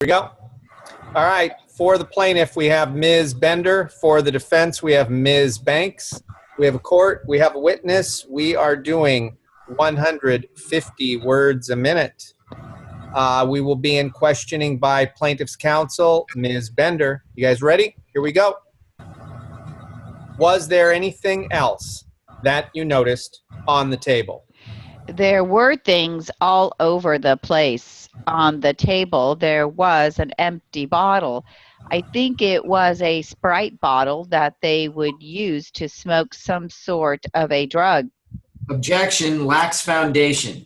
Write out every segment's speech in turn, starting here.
we go. All right. For the plaintiff, we have Ms. Bender. For the defense, we have Ms. Banks. We have a court. We have a witness. We are doing 150 words a minute. We will be in questioning by plaintiff's counsel, Ms. Bender. You guys ready? Here we go. Was there anything else that you noticed on the table? There were things all over the place. On the table, there was an empty bottle. I think it was a Sprite bottle that they would use to smoke some sort of a drug. Objection lacks foundation.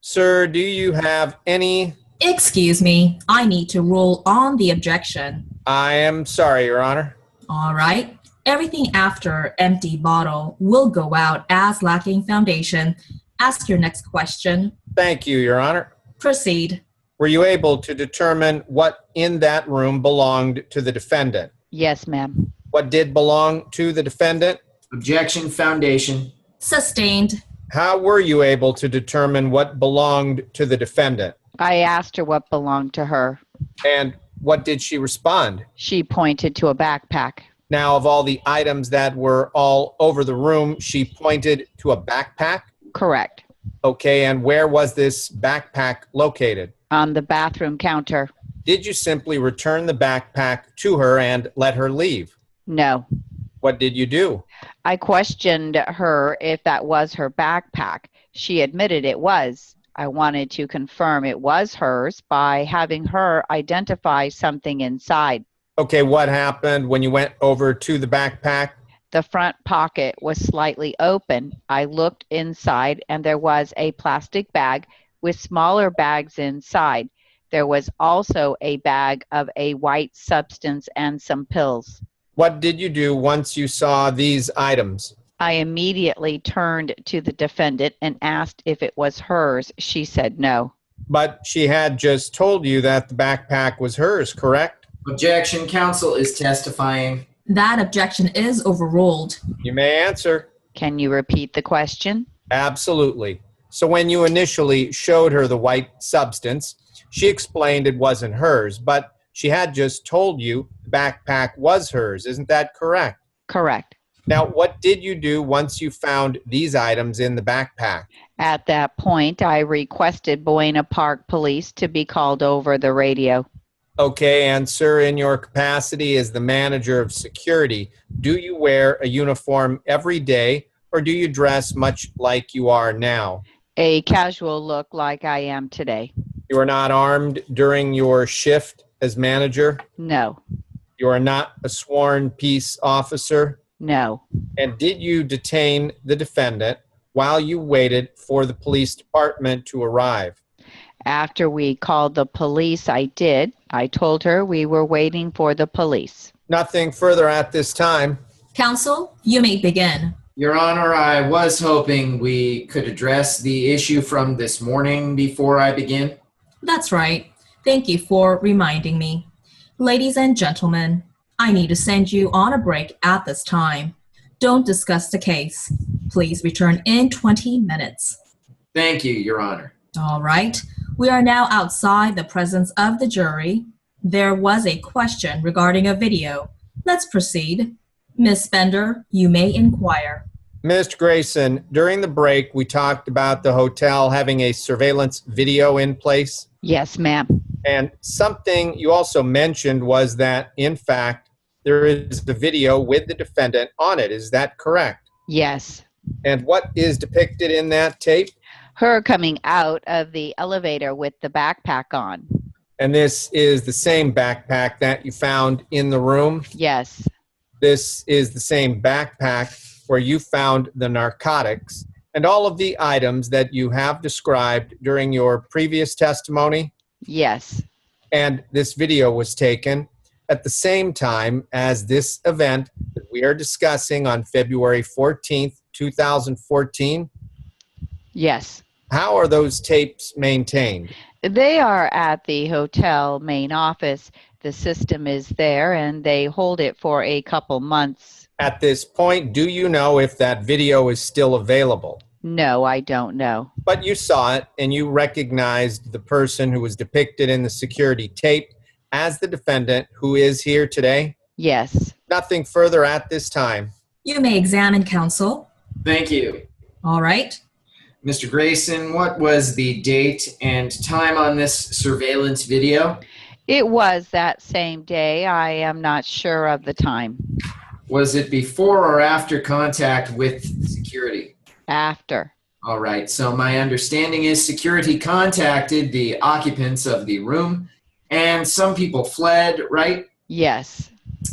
Sir, do you have any? Excuse me, I need to rule on the objection. I am sorry, Your Honor. All right. Everything after empty bottle will go out as lacking foundation. Ask your next question. Thank you, Your Honor. Proceed. Were you able to determine what in that room belonged to the defendant? Yes, ma'am. What did belong to the defendant? Objection foundation. Sustained. How were you able to determine what belonged to the defendant? I asked her what belonged to her. And what did she respond? She pointed to a backpack. Now, of all the items that were all over the room, she pointed to a backpack? Correct. Okay, and where was this backpack located? On the bathroom counter. Did you simply return the backpack to her and let her leave? No. What did you do? I questioned her if that was her backpack. She admitted it was. I wanted to confirm it was hers by having her identify something inside. Okay, what happened when you went over to the backpack? The front pocket was slightly open. I looked inside and there was a plastic bag with smaller bags inside. There was also a bag of a white substance and some pills. What did you do once you saw these items? I immediately turned to the defendant and asked if it was hers. She said no. But she had just told you that the backpack was hers, correct? Objection. Counsel is testifying. That objection is overruled. You may answer. Can you repeat the question? Absolutely. So when you initially showed her the white substance, she explained it wasn't hers, but she had just told you the backpack was hers. Isn't that correct? Correct. Now, what did you do once you found these items in the backpack? At that point, I requested Buena Park Police to be called over the radio. Okay, and sir, in your capacity as the manager of security, do you wear a uniform every day, or do you dress much like you are now? A casual look like I am today. You are not armed during your shift as manager? No. You are not a sworn peace officer? No. And did you detain the defendant while you waited for the police department to arrive? After we called the police, I did. I told her we were waiting for the police. Nothing further at this time. Counsel, you may begin. Your Honor, I was hoping we could address the issue from this morning before I begin. That's right. Thank you for reminding me. Ladies and gentlemen, I need to send you on a break at this time. Don't discuss the case. Please return in 20 minutes. Thank you, Your Honor. All right. We are now outside the presence of the jury. There was a question regarding a video. Let's proceed. Ms. Bender, you may inquire. Mr. Grayson, during the break, we talked about the hotel having a surveillance video in place. Yes, ma'am. And something you also mentioned was that, in fact, there is the video with the defendant on it. Is that correct? Yes. And what is depicted in that tape? Her coming out of the elevator with the backpack on. And this is the same backpack that you found in the room? Yes. This is the same backpack where you found the narcotics and all of the items that you have described during your previous testimony? Yes. And this video was taken at the same time as this event that we are discussing on February 14th, 2014? Yes. How are those tapes maintained? They are at the hotel main office. The system is there and they hold it for a couple months. At this point, do you know if that video is still available? No, I don't know. But you saw it and you recognized the person who was depicted in the security tape as the defendant who is here today? Yes. Nothing further at this time. You may examine, counsel. Thank you. All right. Mr. Grayson, what was the date and time on this surveillance video? It was that same day. I am not sure of the time. Was it before or after contact with security? After. All right, so my understanding is security contacted the occupants of the room and some people fled, right? Yes.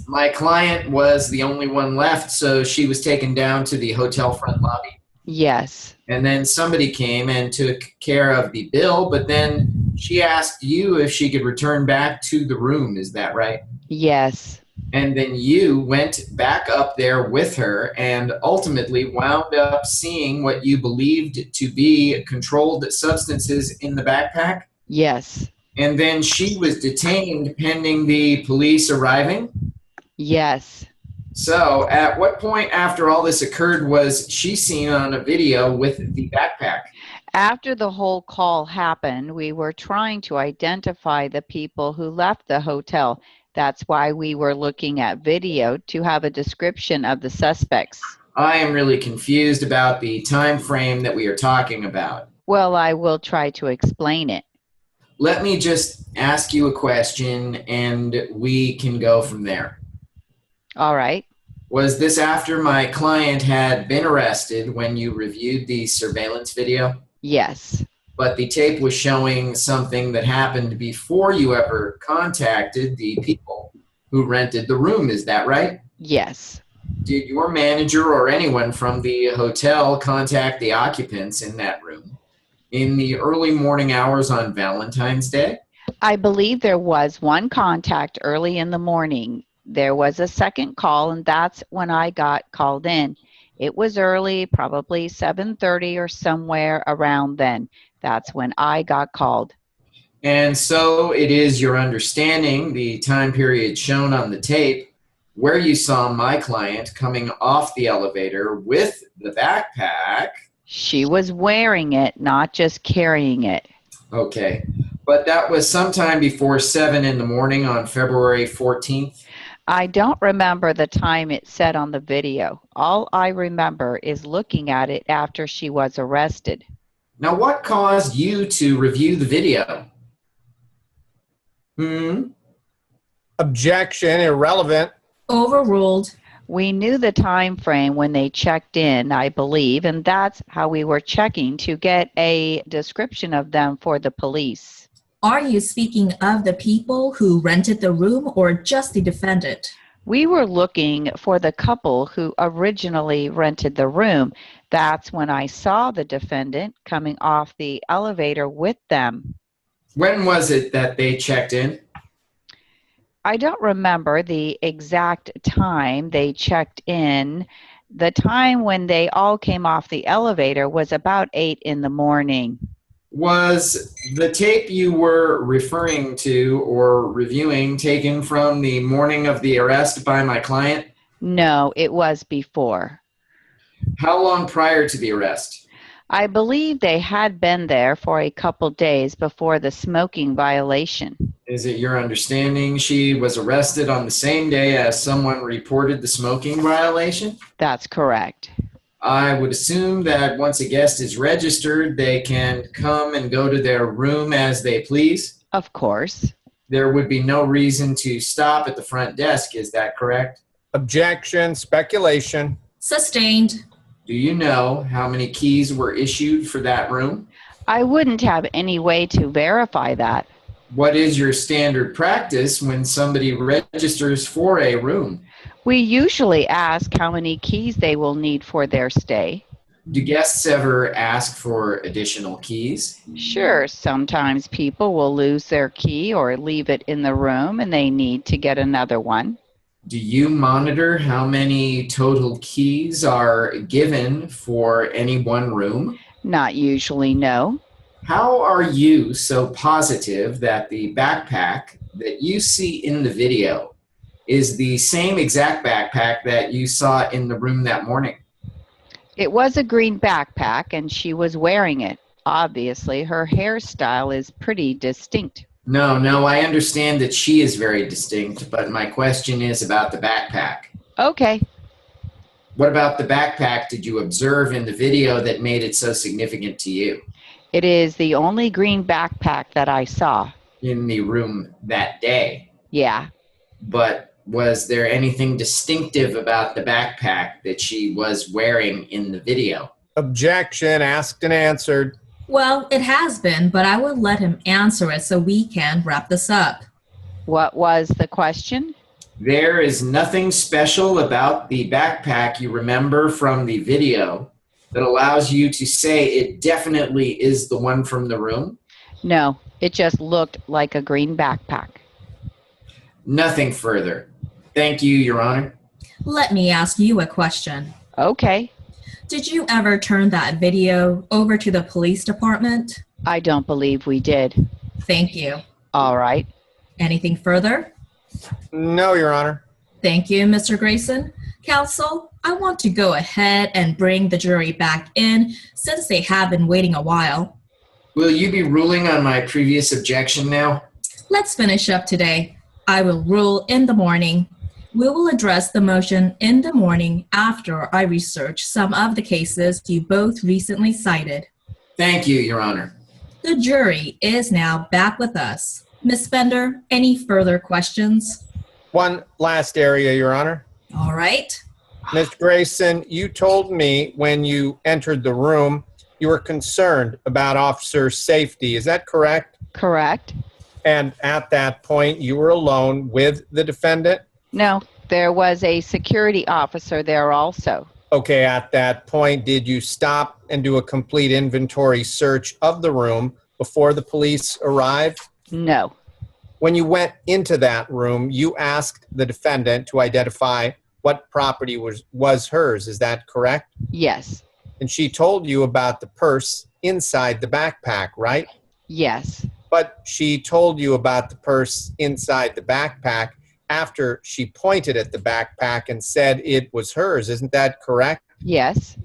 My client was the only one left, so she was taken down to the hotel front lobby. Yes. And then somebody came and took care of the bill, but then she asked you if she could return back to the room. Is that right? Yes. And then you went back up there with her and ultimately wound up seeing what you believed to be controlled substances in the backpack. Yes. And then she was detained pending the police arriving. Yes. So at what point after all this occurred was she seen on a video with the backpack? After the whole call happened, we were trying to identify the people who left the hotel. That's why we were looking at video to have a description of the suspects. I am really confused about the time frame that we are talking about. Well, I will try to explain it. Let me just ask you a question and we can go from there. All right. Was this after my client had been arrested when you reviewed the surveillance video? Yes. But the tape was showing something that happened before you ever contacted the people who rented the room. Is that right? Yes. Did your manager or anyone from the hotel contact the occupants in that room in the early morning hours on Valentine's Day? I believe there was one contact early in the morning. There was a second call, and that's when I got called in. It was early, probably 7:30 or somewhere around then. That's when I got called. And so it is your understanding, the time period shown on the tape, where you saw my client coming off the elevator with the backpack. She was wearing it, not just carrying it. Okay. But that was sometime before 7 in the morning on February 14th. I don't remember the time it said on the video. All I remember is looking at it after she was arrested. Now, what caused you to review the video? Objection, irrelevant. Overruled. We knew the time frame when they checked in, I believe, and that's how we were checking to get a description of them for the police. Are you speaking of the people who rented the room or just the defendant? We were looking for the couple who originally rented the room. That's when I saw the defendant coming off the elevator with them. When was it that they checked in? I don't remember the exact time they checked in. The time when they all came off the elevator was about 8 in the morning. Was the tape you were referring to or reviewing taken from the morning of the arrest by my client? No, it was before. How long prior to the arrest? I believe they had been there for a couple days before the smoking violation. Is it your understanding she was arrested on the same day as someone reported the smoking violation? That's correct. I would assume that once a guest is registered, they can come and go to their room as they please. Of course. There would be no reason to stop at the front desk. Is that correct? Objection, speculation. Sustained. Do you know how many keys were issued for that room? I wouldn't have any way to verify that. What is your standard practice when somebody registers for a room? We usually ask how many keys they will need for their stay. Do guests ever ask for additional keys? Sure, sometimes people will lose their key or leave it in the room and they need to get another one. Do you monitor how many total keys are given for any one room? Not usually, no. How are you so positive that the backpack that you see in the video is the same exact backpack that you saw in the room that morning? It was a green backpack and she was wearing it. Obviously, her hairstyle is pretty distinct. No, I understand that she is very distinct, but my question is about the backpack. Okay. What about the backpack did you observe in the video that made it so significant to you It is the only green backpack that I saw. in the room that day? Yeah. But was there anything distinctive about the backpack that she was wearing in the video? Objection, asked and answered. Well, it has been, but I will let him answer it so we can wrap this up. What was the question? There is nothing special about the backpack you remember from the video that allows you to say it definitely is the one from the room? No, it just looked like a green backpack. Nothing further. Thank you, Your Honor. Let me ask you a question. Okay. Did you ever turn that video over to the police department? I don't believe we did. Thank you. All right. Anything further? No, Your Honor. Thank you, Mr. Grayson. Counsel, I want to go ahead and bring the jury back in since they have been waiting a while. Will you be ruling on my previous objection now? Let's finish up today. I will rule in the morning. We will address the motion in the morning after I research some of the cases you both recently cited. Thank you, Your Honor. The jury is now back with us. Ms. Bender, any further questions? One last area, Your Honor. All right. Mr. Grayson, you told me when you entered the room you were concerned about officer safety. Is that correct? Correct. And at that point, you were alone with the defendant? No, there was a security officer there also. Okay, at that point, did you stop and do a complete inventory search of the room before the police arrived? No. When you went into that room, you asked the defendant to identify what property was hers. Is that correct? Yes. And she told you about the purse inside the backpack, right? Yes. But she told you about the purse inside the backpack after she pointed at the backpack and said it was hers. Isn't that correct? Yes.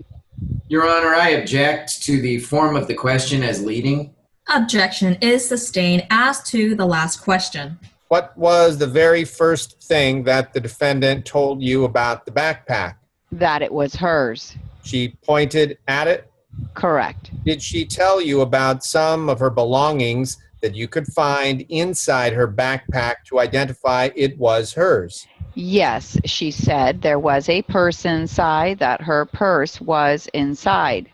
Your Honor, I object to the form of the question as leading. Objection is sustained as to the last question. What was the very first thing that the defendant told you about the backpack? That it was hers. She pointed at it. Correct. Did she tell you about some of her belongings that you could find inside her backpack to identify it was hers? Yes, she said there was a purse inside, that her purse was inside.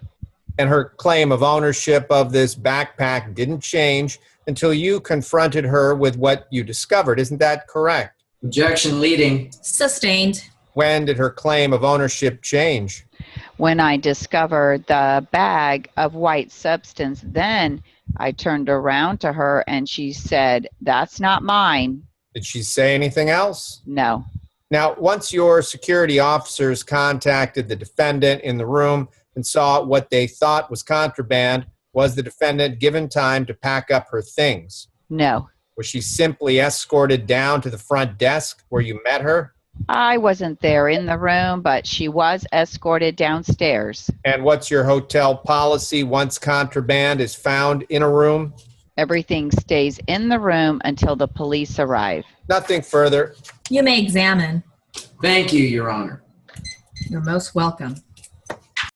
And her claim of ownership of this backpack didn't change until you confronted her with what you discovered. Isn't that correct? Objection leading. Sustained. When did her claim of ownership change? When I discovered the bag of white substance, then I turned around to her and she said, "That's not mine." Did she say anything else? No. Now, once your security officers contacted the defendant in the room and saw what they thought was contraband, was the defendant given time to pack up her things? No. Was she simply escorted down to the front desk where you met her? I wasn't there in the room, but she was escorted downstairs. And what's your hotel policy once contraband is found in a room? Everything stays in the room until the police arrive. Nothing further. You may examine. Thank you, Your Honor. You're most welcome.